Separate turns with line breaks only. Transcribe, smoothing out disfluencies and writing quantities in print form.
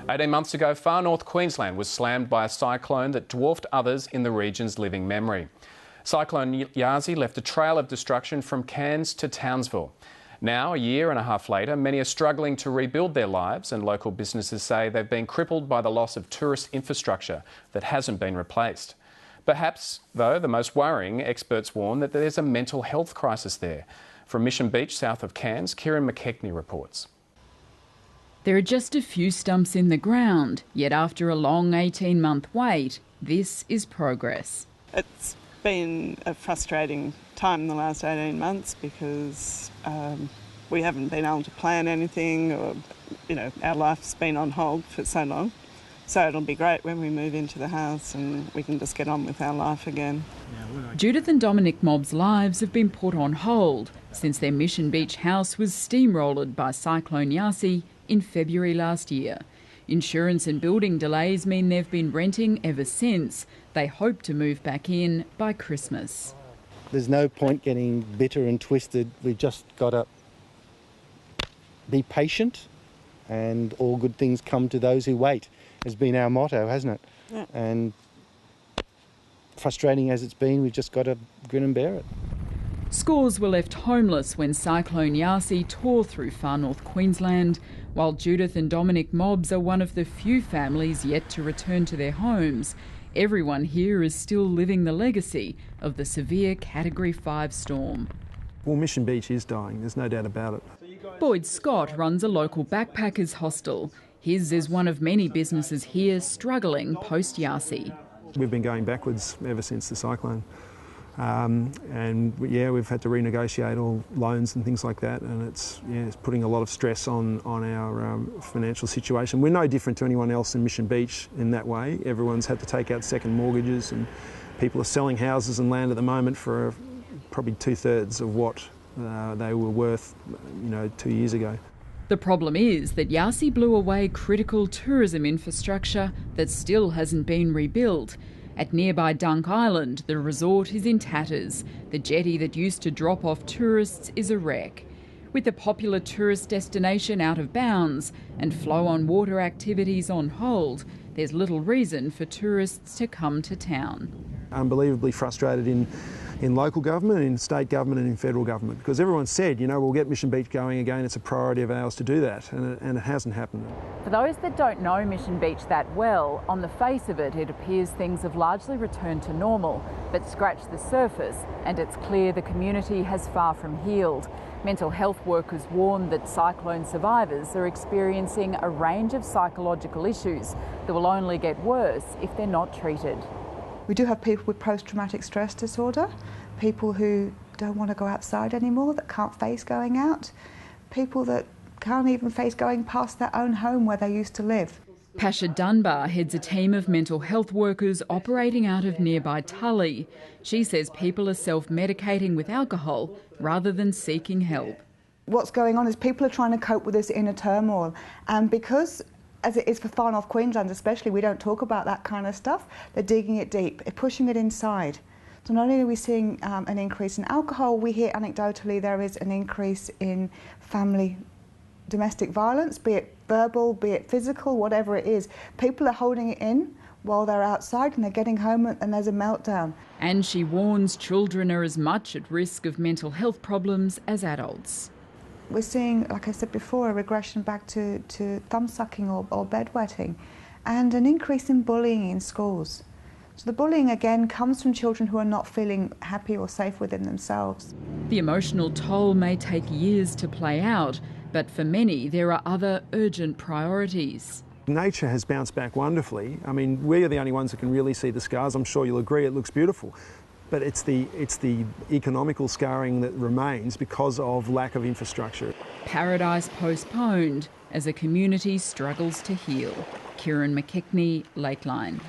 18 months ago, far north Queensland was slammed by a cyclone that dwarfed others in the region's living memory. Cyclone Yasi left a trail of destruction from Cairns to Townsville. Now, a year and a half later, many are struggling to rebuild their lives, and local businesses say they've been crippled by the loss of tourist infrastructure that hasn't been replaced. Perhaps, though, the most worrying, experts warn that there's a mental health crisis there. From Mission Beach, south of Cairns, Kirrin McKechnie reports.
There are just a few stumps in the ground, yet after a long 18-month wait, this is progress.
It's been a frustrating time the last 18 months because we haven't been able to plan anything, or, our life's been on hold for so long. So it'll be great when we move into the house and we can just get on with our life again.
Judith and Dominic mobs' lives have been put on hold since their Mission Beach house was steamrolled by Cyclone Yasi in February last year. Insurance and building delays mean they've been renting ever since. They hope to move back in by Christmas.
There's no point getting bitter and twisted. We've just got to be patient, and all good things come to those who wait, has been our motto, hasn't it?
Yeah.
And frustrating as it's been, we've just got to grin and bear it.
Scores were left homeless when Cyclone Yasi tore through far north Queensland, while Judith and Dominic mobs are one of the few families yet to return to their homes. Everyone here is still living the legacy of the severe Category 5 storm.
Well, Mission Beach is dying, there's no doubt about it.
Boyd Scott runs a local backpackers hostel. His is one of many businesses here struggling post-Yasi.
We've been going backwards ever since the cyclone. We've had to renegotiate all loans and things like that, and it's putting a lot of stress on our financial situation. We're no different to anyone else in Mission Beach in that way. Everyone's had to take out second mortgages, and people are selling houses and land at the moment for probably 2/3 of what they were worth 2 years ago.
The problem is that Yasi blew away critical tourism infrastructure that still hasn't been rebuilt. At nearby Dunk Island, the resort is in tatters. The jetty that used to drop off tourists is a wreck. With the popular tourist destination out of bounds and flow-on water activities on hold, there's little reason for tourists to come to town.
Unbelievably frustrated in local government, in state government and in federal government, because everyone said, we'll get Mission Beach going again, it's a priority of ours to do that, and it hasn't happened.
For those that don't know Mission Beach that well, on the face of it, it appears things have largely returned to normal, but scratch the surface and it's clear the community has far from healed. Mental health workers warn that cyclone survivors are experiencing a range of psychological issues that will only get worse if they're not treated.
We do have people with post-traumatic stress disorder, people who don't want to go outside anymore, that can't face going out, people that can't even face going past their own home where they used to live.
Pasha Dunbar heads a team of mental health workers operating out of nearby Tully. She says people are self-medicating with alcohol rather than seeking help.
What's going on is people are trying to cope with this inner turmoil, and because, as it is for far north Queensland especially, we don't talk about that kind of stuff, they're digging it deep, they're pushing it inside. So not only are we seeing an increase in alcohol, we hear anecdotally there is an increase in family domestic violence, be it verbal, be it physical, whatever it is. People are holding it in while they're outside and they're getting home and there's a meltdown.
And she warns children are as much at risk of mental health problems as adults.
We're seeing, like I said before, a regression back to thumb-sucking or bedwetting, and an increase in bullying in schools. So the bullying, again, comes from children who are not feeling happy or safe within themselves.
The emotional toll may take years to play out, but for many there are other urgent priorities.
Nature has bounced back wonderfully. I mean, we are the only ones that can really see the scars. I'm sure you'll agree it looks beautiful. But it's the economical scarring that remains because of lack of infrastructure.
Paradise postponed as a community struggles to heal. Kirrin McKechnie, Lakeline.